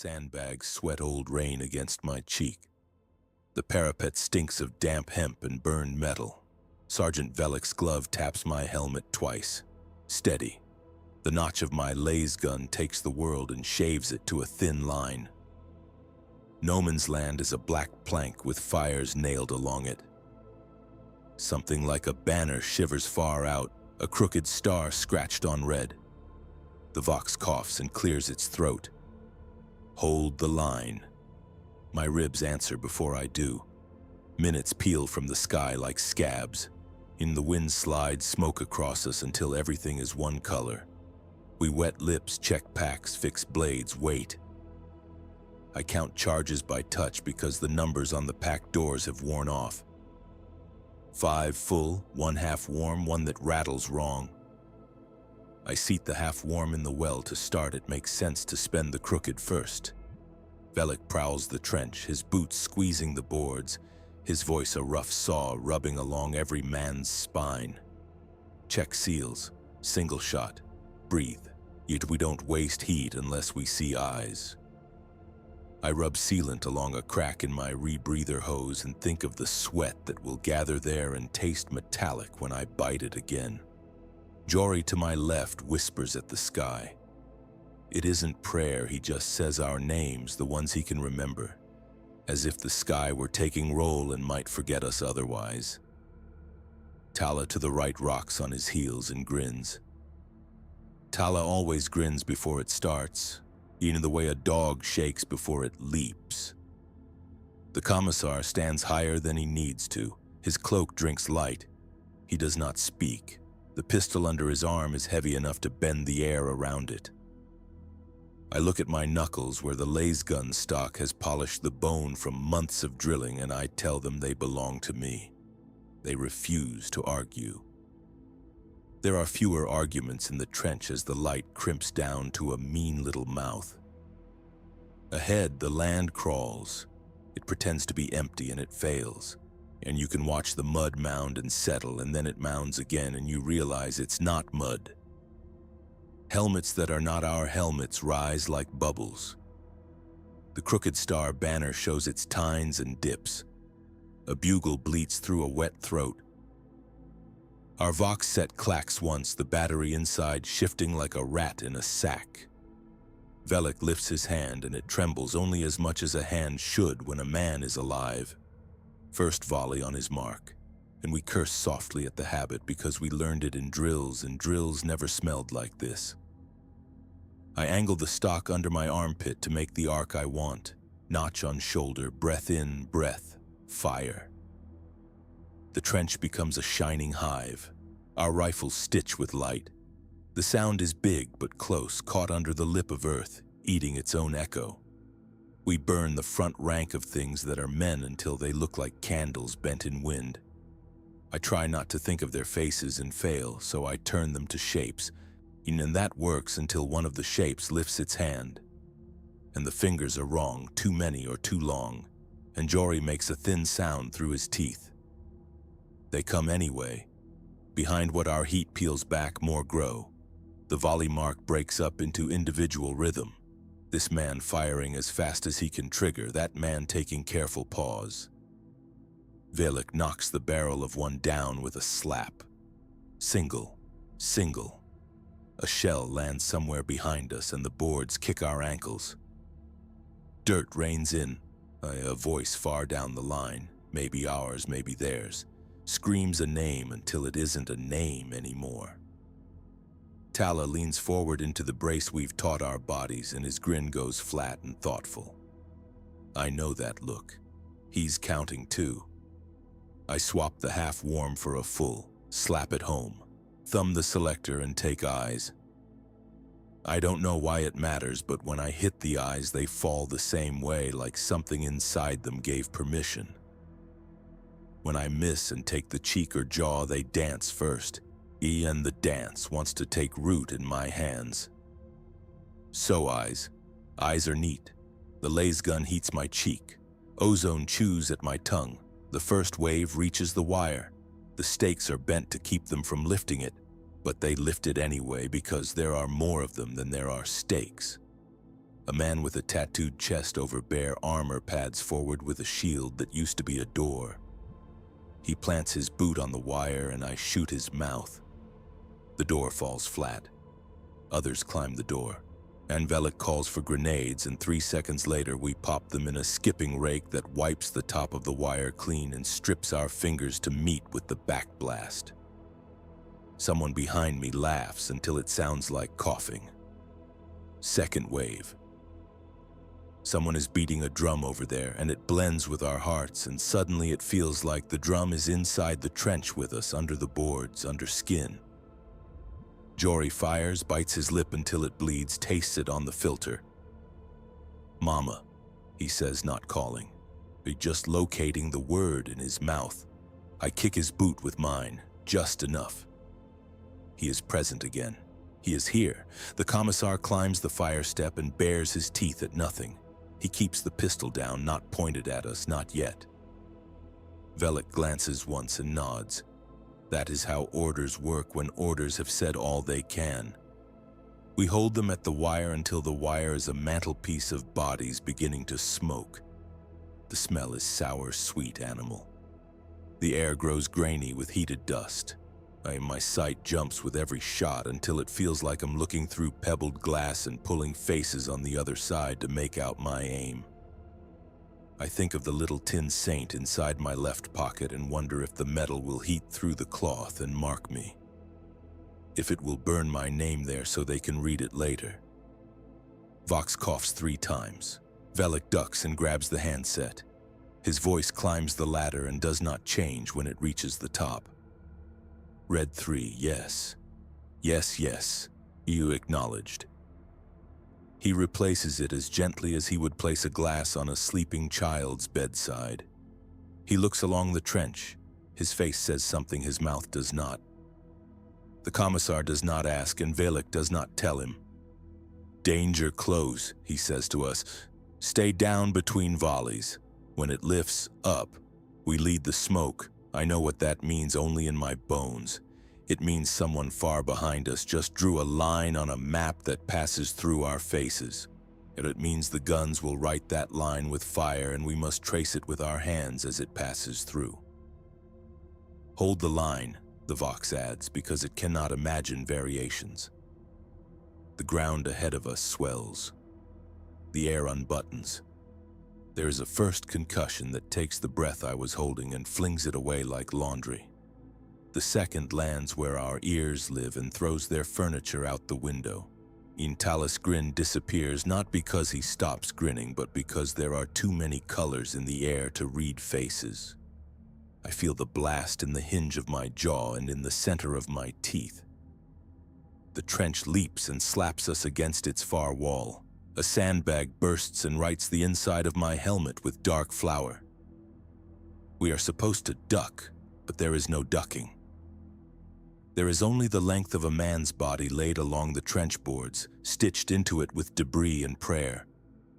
Sandbags sweat old rain against my cheek. The parapet stinks of damp hemp and burned metal. Sergeant Velik's glove taps my helmet twice. Steady. The notch of my laser gun takes the world and shaves it to a thin line. No Man's Land is a black plank with fires nailed along it. Something like a banner shivers far out, a crooked star scratched on red. The Vox coughs and clears its throat. Hold the line. My ribs answer before I do. Minutes peel from the sky like scabs. In the wind slides smoke across us until everything is one color. We wet lips, check packs, fix blades, wait. I count charges by touch because the numbers on the packed doors have worn off. 5 full, 1 half warm, 1 that rattles wrong. I seat the half warm in the well to start. It makes sense to spend the crooked first. Velik prowls the trench, his boots squeezing the boards, his voice a rough saw rubbing along every man's spine. Check seals, single shot, breathe, yet we don't waste heat unless we see eyes. I rub sealant along a crack in my rebreather hose and think of the sweat that will gather there and taste metallic when I bite it again. Jory to my left whispers at the sky. It isn't prayer, he just says our names, the ones he can remember, as if the sky were taking roll and might forget us otherwise. Tala to the right rocks on his heels and grins. Tala always grins before it starts, even the way a dog shakes before it leaps. The commissar stands higher than he needs to. His cloak drinks light. He does not speak. The pistol under his arm is heavy enough to bend the air around it. I look at my knuckles where the laser gun stock has polished the bone from months of drilling, and I tell them they belong to me. They refuse to argue. There are fewer arguments in the trench as the light crimps down to a mean little mouth. Ahead, the land crawls. It pretends to be empty and it fails. And you can watch the mud mound and settle, and then it mounds again and you realize it's not mud. Helmets that are not our helmets rise like bubbles. The Crooked Star banner shows its tines and dips. A bugle bleats through a wet throat. Our Vox set clacks once, the battery inside shifting like a rat in a sack. Velik lifts his hand and it trembles only as much as a hand should when a man is alive. First volley on his mark, and we curse softly at the habit because we learned it in drills, and drills never smelled like this. I angle the stock under my armpit to make the arc I want. Notch on shoulder, breath in, breath, fire. The trench becomes a shining hive. Our rifles stitch with light. The sound is big but close, caught under the lip of earth, eating its own echo. We burn the front rank of things that are men until they look like candles bent in wind. I try not to think of their faces and fail, so I turn them to shapes, and that works until one of the shapes lifts its hand. And the fingers are wrong, too many or too long, and Jory makes a thin sound through his teeth. They come anyway. Behind what our heat peels back, more grow. The volley mark breaks up into individual rhythm. This man firing as fast as he can trigger, that man taking careful pause. Velik knocks the barrel of one down with a slap. Single, single. A shell lands somewhere behind us and the boards kick our ankles. Dirt rains in. A voice far down the line, maybe ours, maybe theirs, screams a name until it isn't a name anymore. Tala leans forward into the brace we've taught our bodies and his grin goes flat and thoughtful. I know that look. He's counting too. I swap the half warm for a full, slap it home, thumb the selector and take eyes. I don't know why it matters, but when I hit the eyes they fall the same way, like something inside them gave permission. When I miss and take the cheek or jaw, they dance first. And the dance wants to take root in my hands. So eyes are neat. The laser gun heats my cheek. Ozone chews at my tongue. The first wave reaches the wire. The stakes are bent to keep them from lifting it, but they lift it anyway because there are more of them than there are stakes. A man with a tattooed chest over bare armor pads forward with a shield that used to be a door. He plants his boot on the wire and I shoot his mouth. The door falls flat. Others climb the door. And Velik calls for grenades, and 3 seconds later we pop them in a skipping rake that wipes the top of the wire clean and strips our fingers to meet with the backblast. Someone behind me laughs until it sounds like coughing. Second wave. Someone is beating a drum over there, and it blends with our hearts, and suddenly it feels like the drum is inside the trench with us, under the boards, under skin. Jory fires, bites his lip until it bleeds, tastes it on the filter. "Mama," he says, not calling, but just locating the word in his mouth. I kick his boot with mine, just enough. He is present again. He is here. The commissar climbs the fire step and bares his teeth at nothing. He keeps the pistol down, not pointed at us, not yet. Velik glances once and nods. That is how orders work when orders have said all they can. We hold them at the wire until the wire is a mantelpiece of bodies beginning to smoke. The smell is sour, sweet animal. The air grows grainy with heated dust. My sight jumps with every shot until it feels like I'm looking through pebbled glass and pulling faces on the other side to make out my aim. I think of the little tin saint inside my left pocket and wonder if the metal will heat through the cloth and mark me. If it will burn my name there so they can read it later. Vox coughs 3 times. Velik ducks and grabs the handset. His voice climbs the ladder and does not change when it reaches the top. Red 3, yes. Yes, yes, you acknowledged. He replaces it as gently as he would place a glass on a sleeping child's bedside. He looks along the trench. His face says something his mouth does not. The commissar does not ask, and Velik does not tell him. "Danger close," he says to us. "Stay down between volleys. When it lifts up, we lead the smoke. I know what that means only in my bones. It means someone far behind us just drew a line on a map that passes through our faces. And it means the guns will write that line with fire and we must trace it with our hands as it passes through. Hold the line, the Vox adds, because it cannot imagine variations. The ground ahead of us swells. The air unbuttons. There is a first concussion that takes the breath I was holding and flings it away like laundry. The second lands where our ears live and throws their furniture out the window. Intalis' grin disappears not because he stops grinning, but because there are too many colors in the air to read faces. I feel the blast in the hinge of my jaw and in the center of my teeth. The trench leaps and slaps us against its far wall. A sandbag bursts and writes the inside of my helmet with dark flour. We are supposed to duck, but there is no ducking. There is only the length of a man's body laid along the trench boards, stitched into it with debris and prayer,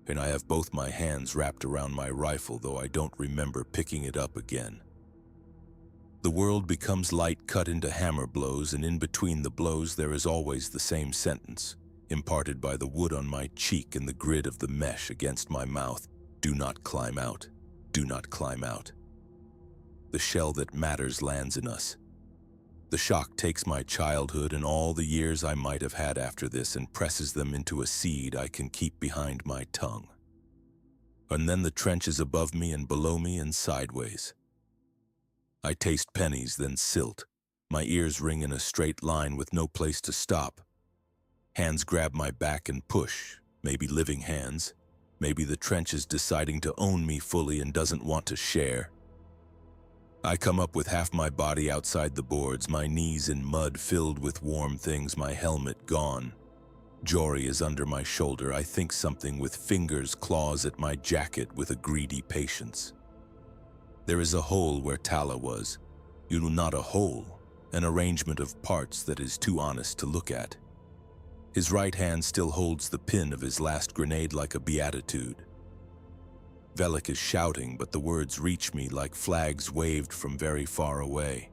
and I have both my hands wrapped around my rifle, though I don't remember picking it up again. The world becomes light cut into hammer blows, and in between the blows there is always the same sentence, imparted by the wood on my cheek and the grid of the mesh against my mouth. Do not climb out. Do not climb out. The shell that matters lands in us. The shock takes my childhood and all the years I might have had after this and presses them into a seed I can keep behind my tongue. And then the trench is above me and below me and sideways. I taste pennies, then silt. My ears ring in a straight line with no place to stop. Hands grab my back and push, maybe living hands. Maybe the trench is deciding to own me fully and doesn't want to share. I come up with half my body outside the boards, my knees in mud filled with warm things, my helmet gone. Jory is under my shoulder. I think something with fingers claws at my jacket with a greedy patience. There is a hole where Tala was. Not a hole, an arrangement of parts that is too honest to look at. His right hand still holds the pin of his last grenade like a beatitude. Velik is shouting, but the words reach me like flags waved from very far away.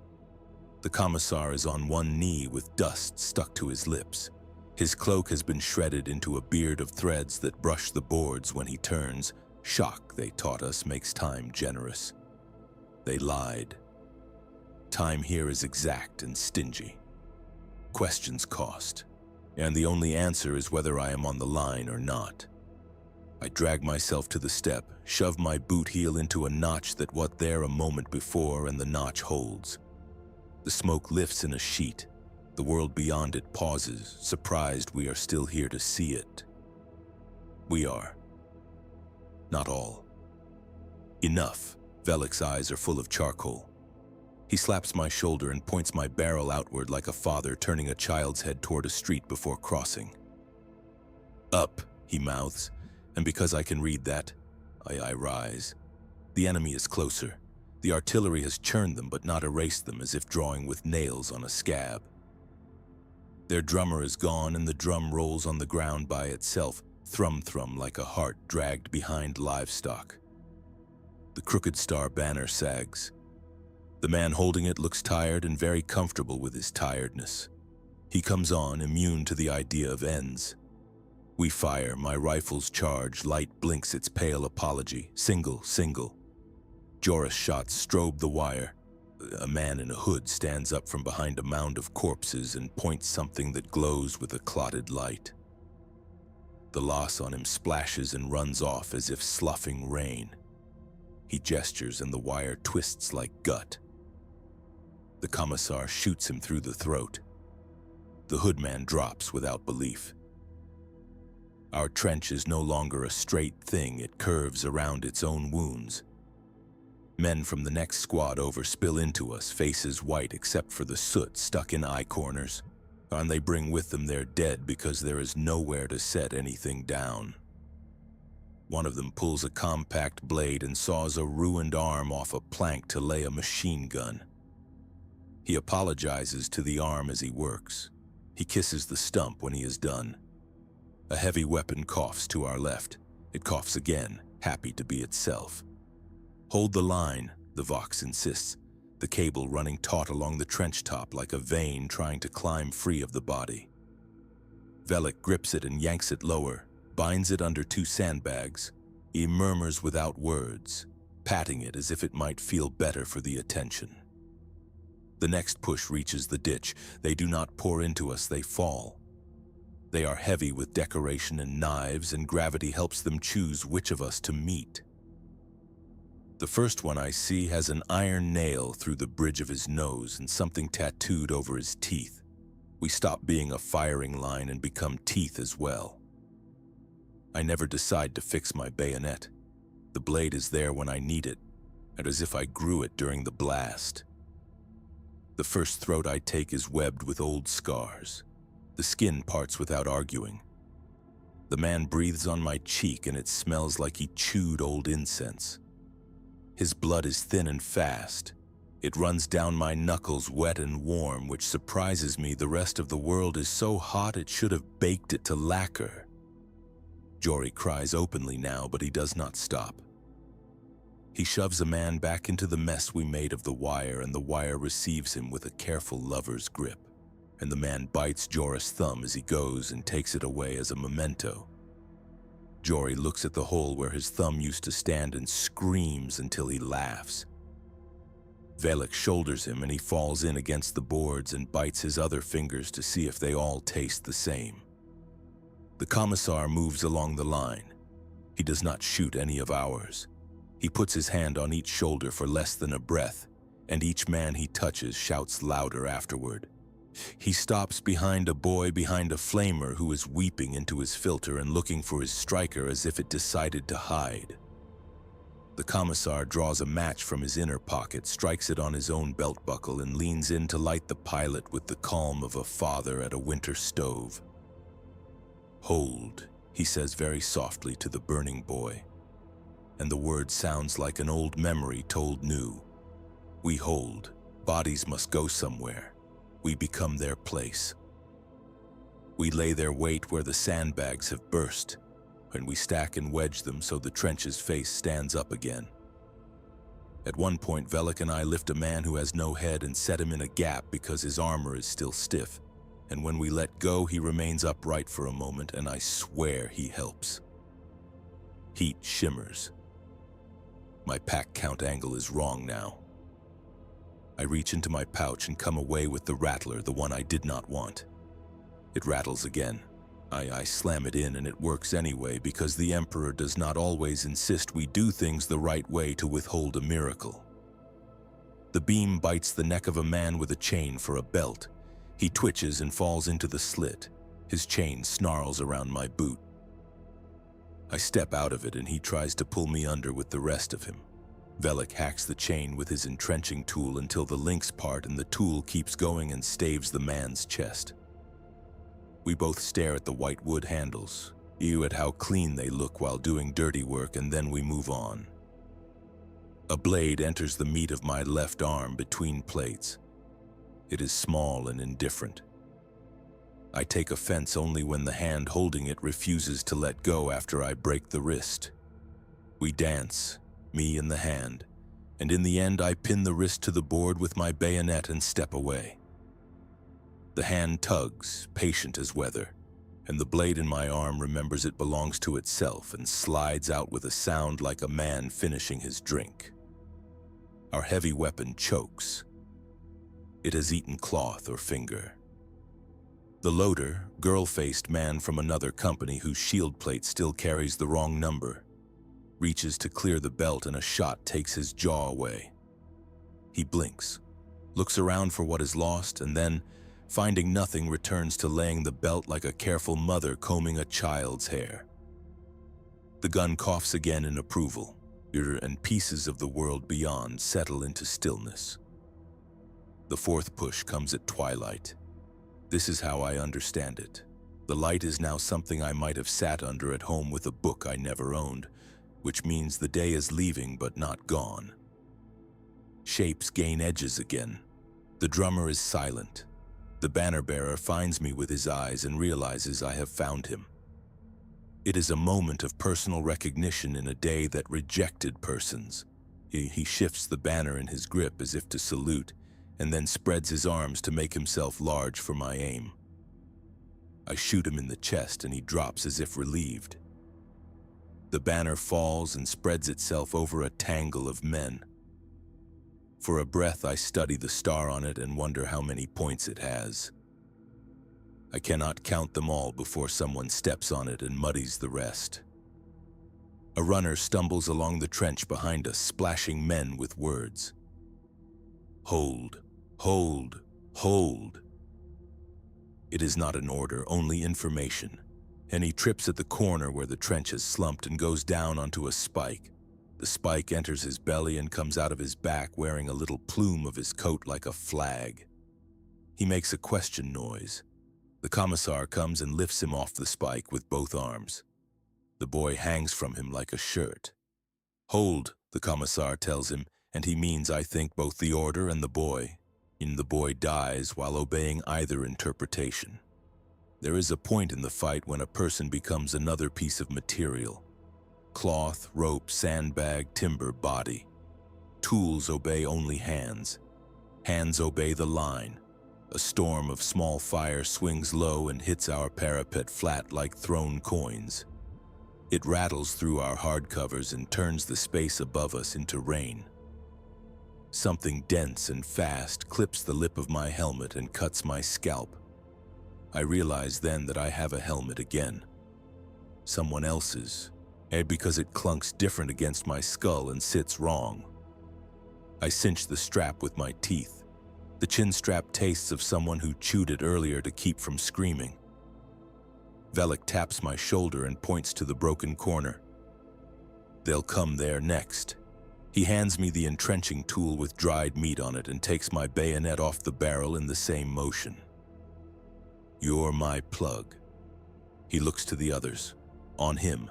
The commissar is on one knee with dust stuck to his lips. His cloak has been shredded into a beard of threads that brush the boards when he turns. Shock, they taught us, makes time generous. They lied. Time here is exact and stingy. Questions cost, and the only answer is whether I am on the line or not. I drag myself to the step, shove my boot heel into a notch that was there a moment before, and the notch holds. The smoke lifts in a sheet. The world beyond it pauses, surprised we are still here to see it. We are. Not all. Enough. Velik's eyes are full of charcoal. He slaps my shoulder and points my barrel outward like a father turning a child's head toward a street before crossing. Up, he mouths, and because I can read that, I rise. The enemy is closer. The artillery has churned them but not erased them, as if drawing with nails on a scab. Their drummer is gone, and the drum rolls on the ground by itself, thrum-thrum like a heart dragged behind livestock. The Crooked Star banner sags. The man holding it looks tired and very comfortable with his tiredness. He comes on, immune to the idea of ends. We fire, my rifle's charge, light blinks its pale apology. Single, single. Joris shots strobe the wire. A man in a hood stands up from behind a mound of corpses and points something that glows with a clotted light. The loss on him splashes and runs off as if sloughing rain. He gestures and the wire twists like gut. The commissar shoots him through the throat. The hoodman drops without belief. Our trench is no longer a straight thing, it curves around its own wounds. Men from the next squad over spill into us, faces white except for the soot stuck in eye corners, and they bring with them their dead because there is nowhere to set anything down. One of them pulls a compact blade and saws a ruined arm off a plank to lay a machine gun. He apologizes to the arm as he works. He kisses the stump when he is done. A heavy weapon coughs to our left. It coughs again, happy to be itself. Hold the line, the Vox insists, the cable running taut along the trench top like a vein trying to climb free of the body. Velik grips it and yanks it lower, binds it under two sandbags. He murmurs without words, patting it as if it might feel better for the attention. The next push reaches the ditch. They do not pour into us, they fall. They are heavy with decoration and knives, and gravity helps them choose which of us to meet. The first one I see has an iron nail through the bridge of his nose and something tattooed over his teeth. We stop being a firing line and become teeth as well. I never decide to fix my bayonet. The blade is there when I need it, and as if I grew it during the blast. The first throat I take is webbed with old scars. The skin parts without arguing. The man breathes on my cheek and it smells like he chewed old incense. His blood is thin and fast. It runs down my knuckles wet and warm, which surprises me. The rest of the world is so hot it should have baked it to lacquer. Jory cries openly now, but he does not stop. He shoves a man back into the mess we made of the wire, and the wire receives him with a careful lover's grip. And the man bites Joris' thumb as he goes and takes it away as a memento. Jory looks at the hole where his thumb used to stand and screams until he laughs. Velik shoulders him and he falls in against the boards and bites his other fingers to see if they all taste the same. The commissar moves along the line. He does not shoot any of ours. He puts his hand on each shoulder for less than a breath, and each man he touches shouts louder afterward. He stops behind a boy behind a flamer who is weeping into his filter and looking for his striker as if it decided to hide. The commissar draws a match from his inner pocket, strikes it on his own belt buckle, and leans in to light the pilot with the calm of a father at a winter stove. "Hold," he says very softly to the burning boy, and the word sounds like an old memory told new. We hold. Bodies must go somewhere. We become their place. We lay their weight where the sandbags have burst, and we stack and wedge them so the trench's face stands up again. At one point, Velik and I lift a man who has no head and set him in a gap because his armor is still stiff, and when we let go, he remains upright for a moment, and I swear he helps. Heat shimmers. My pack count angle is wrong now. I reach into my pouch and come away with the rattler, the one I did not want. It rattles again. I slam it in, and it works anyway, because the Emperor does not always insist we do things the right way to withhold a miracle. The beam bites the neck of a man with a chain for a belt. He twitches and falls into the slit. His chain snarls around my boot. I step out of it, and he tries to pull me under with the rest of him. Velik hacks the chain with his entrenching tool until the links part, and the tool keeps going and staves the man's chest. We both stare at the white wood handles, ew at how clean they look while doing dirty work, and then we move on. A blade enters the meat of my left arm between plates. It is small and indifferent. I take offense only when the hand holding it refuses to let go after I break the wrist. We dance, me and the hand, and in the end I pin the wrist to the board with my bayonet and step away. The hand tugs, patient as weather, and the blade in my arm remembers it belongs to itself and slides out with a sound like a man finishing his drink. Our heavy weapon chokes. It has eaten cloth or finger. The loader, girl-faced man from another company whose shield plate still carries the wrong number, reaches to clear the belt, and a shot takes his jaw away. He blinks, looks around for what is lost, and then, finding nothing, returns to laying the belt like a careful mother combing a child's hair. The gun coughs again in approval, and pieces of the world beyond settle into stillness. The fourth push comes at twilight. This is how I understand it. The light is now something I might have sat under at home with a book I never owned, which means the day is leaving but not gone. Shapes gain edges again. The drummer is silent. The banner-bearer finds me with his eyes and realizes I have found him. It is a moment of personal recognition in a day that rejected persons. He shifts the banner in his grip as if to salute, and then spreads his arms to make himself large for my aim. I shoot him in the chest, and he drops as if relieved. The banner falls and spreads itself over a tangle of men. For a breath, I study the star on it and wonder how many points it has. I cannot count them all before someone steps on it and muddies the rest. A runner stumbles along the trench behind us, splashing men with words. Hold, hold, hold. It is not an order, only information. And he trips at the corner where the trench is slumped and goes down onto a spike. The spike enters his belly and comes out of his back, wearing a little plume of his coat like a flag. He makes a question noise. The commissar comes and lifts him off the spike with both arms. The boy hangs from him like a shirt. Hold, the commissar tells him, and he means, I think, both the order and the boy. And the boy dies while obeying either interpretation. There is a point in the fight when a person becomes another piece of material. Cloth, rope, sandbag, timber, body. Tools obey only hands. Hands obey the line. A storm of small fire swings low and hits our parapet flat like thrown coins. It rattles through our hardcovers and turns the space above us into rain. Something dense and fast clips the lip of my helmet and cuts my scalp. I realize then that I have a helmet again. Someone else's, because it clunks different against my skull and sits wrong. I cinch the strap with my teeth. The chin strap tastes of someone who chewed it earlier to keep from screaming. Velik taps my shoulder and points to the broken corner. They'll come there next. He hands me the entrenching tool with dried meat on it and takes my bayonet off the barrel in the same motion. You're my plug. He looks to the others. On him.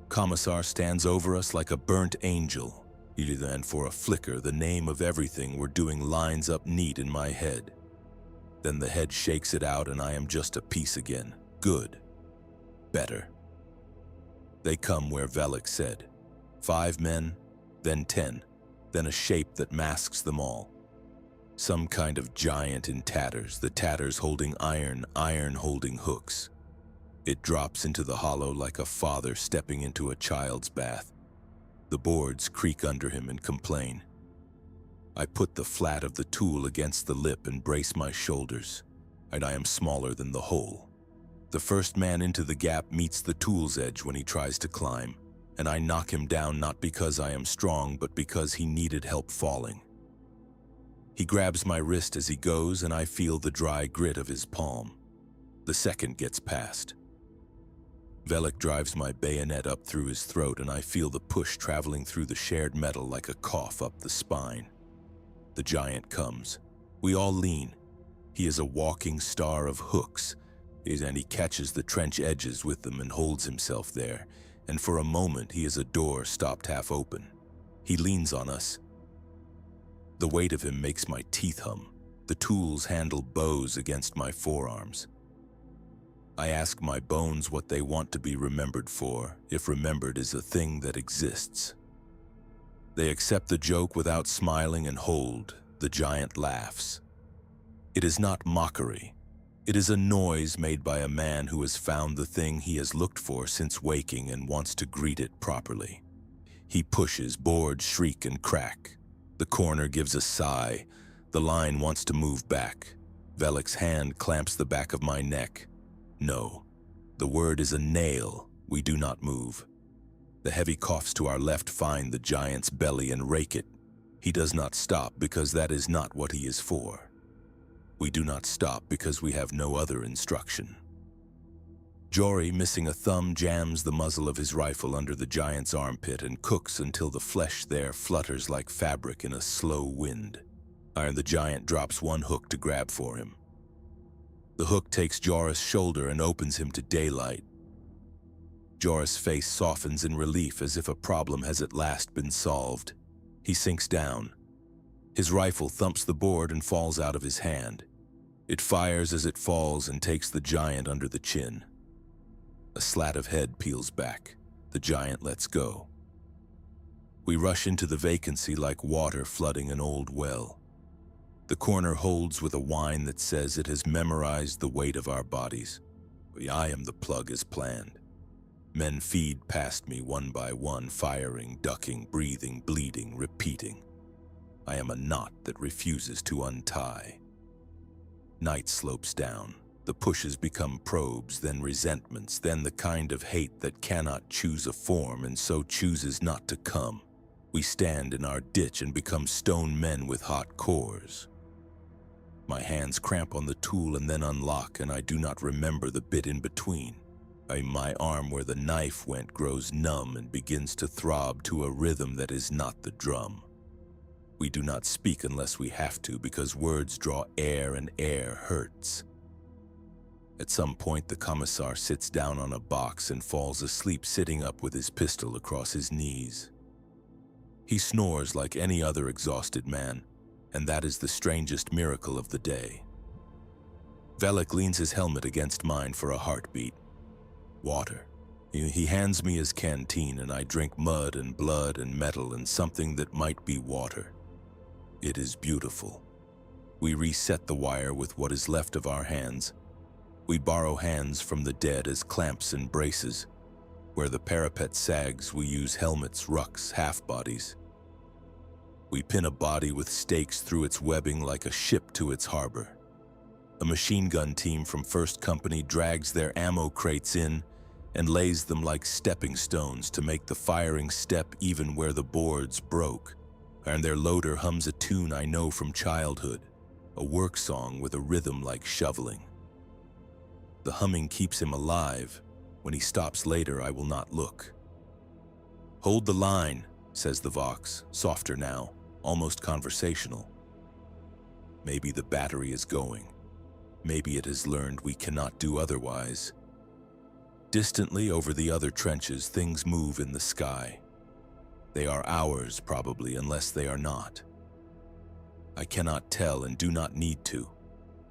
Commissar stands over us like a burnt angel. And for a flicker, the name of everything we're doing lines up neat in my head. Then the head shakes it out and I am just a piece again. Good. Better. They come where Velik said. 5 men, then 10, then a shape that masks them all. Some kind of giant in tatters, the tatters holding iron, iron holding hooks. It drops into the hollow like a father stepping into a child's bath. The boards creak under him and complain. I put the flat of the tool against the lip and brace my shoulders, and I am smaller than the hole. The first man into the gap meets the tool's edge when he tries to climb, and I knock him down not because I am strong, but because he needed help falling. He grabs my wrist as he goes, and I feel the dry grit of his palm. The second gets past. Velik drives my bayonet up through his throat, and I feel the push traveling through the shared metal like a cough up the spine. The giant comes. We all lean. He is a walking star of hooks, and he catches the trench edges with them and holds himself there, and for a moment he is a door stopped half open. He leans on us. The weight of him makes my teeth hum. The tools handle bows against my forearms. I ask my bones what they want to be remembered for, if remembered is a thing that exists. They accept the joke without smiling and hold. The giant laughs. It is not mockery. It is a noise made by a man who has found the thing he has looked for since waking and wants to greet it properly. He pushes, boards shriek and crack. The corner gives a sigh. The line wants to move back. Velik's hand clamps the back of my neck. No. The word is a nail. We do not move. The heavy coughs to our left find the giant's belly and rake it. He does not stop because that is not what he is for. We do not stop because we have no other instruction. Jory, missing a thumb, jams the muzzle of his rifle under the giant's armpit and cooks until the flesh there flutters like fabric in a slow wind. The giant drops one hook to grab for him. The hook takes Joris' shoulder and opens him to daylight. Joris' face softens in relief as if a problem has at last been solved. He sinks down. His rifle thumps the board and falls out of his hand. It fires as it falls and takes the giant under the chin. A slat of head peels back. The giant lets go. We rush into the vacancy like water flooding an old well. The corner holds with a whine that says it has memorized the weight of our bodies. I am the plug as planned. Men feed past me one by one, firing, ducking, breathing, bleeding, repeating. I am a knot that refuses to untie. Night slopes down. The pushes become probes, then resentments, then the kind of hate that cannot choose a form and so chooses not to come. We stand in our ditch and become stone men with hot cores. My hands cramp on the tool and then unlock, and I do not remember the bit in between. My arm where the knife went grows numb and begins to throb to a rhythm that is not the drum. We do not speak unless we have to because words draw air and air hurts. At some point, the commissar sits down on a box and falls asleep sitting up with his pistol across his knees. He snores like any other exhausted man, and that is the strangest miracle of the day. Velik leans his helmet against mine for a heartbeat. Water. He hands me his canteen and I drink mud and blood and metal and something that might be water. It is beautiful. We reset the wire with what is left of our hands. We borrow hands from the dead as clamps and braces. Where the parapet sags, we use helmets, rucks, half-bodies. We pin a body with stakes through its webbing like a ship to its harbor. A machine gun team from 1st Company drags their ammo crates in and lays them like stepping stones to make the firing step even where the boards broke, and their loader hums a tune I know from childhood, a work song with a rhythm like shoveling. The humming keeps him alive. When he stops later, I will not look. "Hold the line," says the Vox, softer now, almost conversational. Maybe the battery is going. Maybe it has learned we cannot do otherwise. Distantly over the other trenches, things move in the sky. They are ours, probably, unless they are not. I cannot tell and do not need to.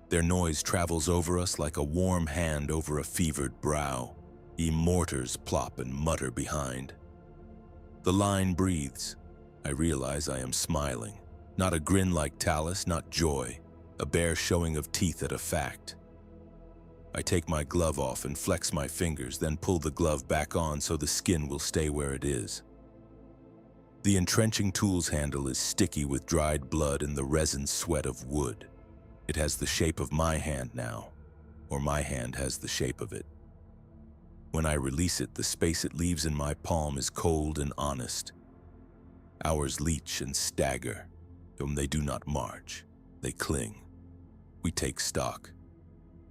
Their noise travels over us like a warm hand over a fevered brow. Mortars plop and mutter behind. The line breathes. I realize I am smiling. Not a grin like Talus, not joy, a bare showing of teeth at a fact. I take my glove off and flex my fingers, then pull the glove back on so the skin will stay where it is. The entrenching tool's handle is sticky with dried blood and the resin sweat of wood. It has the shape of my hand now, or my hand has the shape of it. When I release it, the space it leaves in my palm is cold and honest. Hours leach and stagger. They do not march, they cling. We take stock.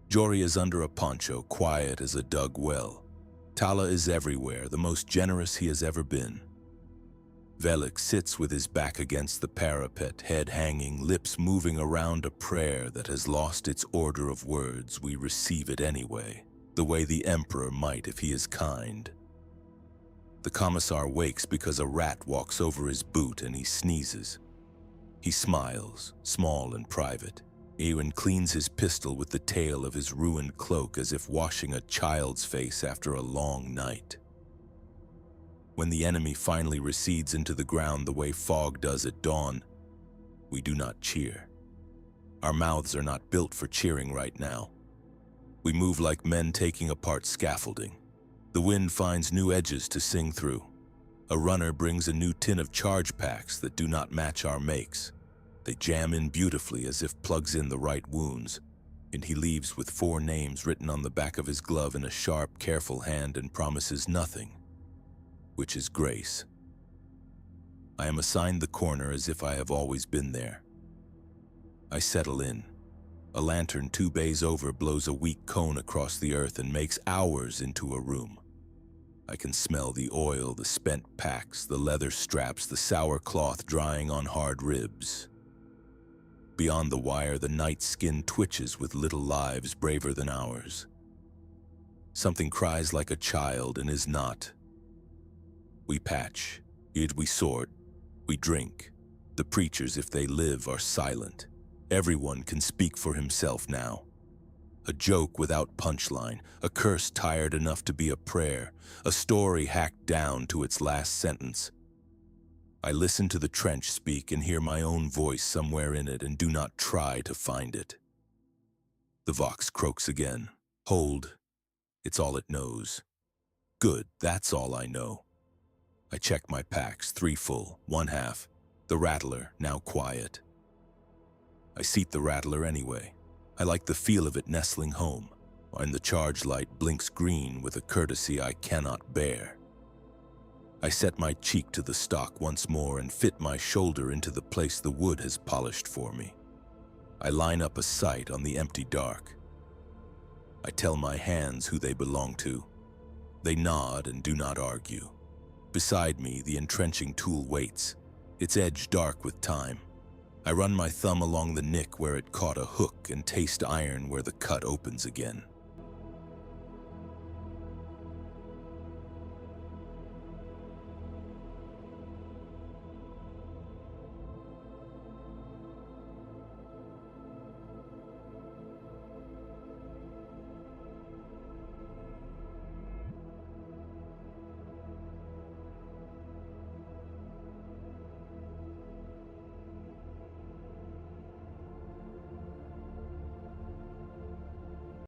Jory is under a poncho, quiet as a dug well. Tala is everywhere, the most generous he has ever been. Velik sits with his back against the parapet, head hanging, lips moving around a prayer that has lost its order of words. We receive it anyway, the way the Emperor might if he is kind. The commissar wakes because a rat walks over his boot and he sneezes. He smiles, small and private. Ewan cleans his pistol with the tail of his ruined cloak as if washing a child's face after a long night. When the enemy finally recedes into the ground the way fog does at dawn, we do not cheer. Our mouths are not built for cheering right now. We move like men taking apart scaffolding. The wind finds new edges to sing through. A runner brings a new tin of charge packs that do not match our makes. They jam in beautifully as if plugs in the right wounds, and he leaves with 4 names written on the back of his glove in a sharp, careful hand and promises nothing, which is grace. I am assigned the corner as if I have always been there. I settle in. A lantern 2 bays over blows a weak cone across the earth and makes hours into a room. I can smell the oil, the spent packs, the leather straps, the sour cloth drying on hard ribs. Beyond the wire, the night skin twitches with little lives braver than ours. Something cries like a child and is not. We patch, we sword, we drink. The preachers, if they live, are silent. Everyone can speak for himself now. A joke without punchline, a curse tired enough to be a prayer, a story hacked down to its last sentence. I listen to the trench speak and hear my own voice somewhere in it and do not try to find it. The vox croaks again. Hold. It's all it knows. Good, that's all I know. I check my packs, 3 full, 1 half. The rattler, now quiet. I seat the rattler anyway. I like the feel of it nestling home, and the charge light blinks green with a courtesy I cannot bear. I set my cheek to the stock once more and fit my shoulder into the place the wood has polished for me. I line up a sight on the empty dark. I tell my hands who they belong to. They nod and do not argue. Beside me, the entrenching tool waits, its edge dark with time. I run my thumb along the nick where it caught a hook and taste iron where the cut opens again.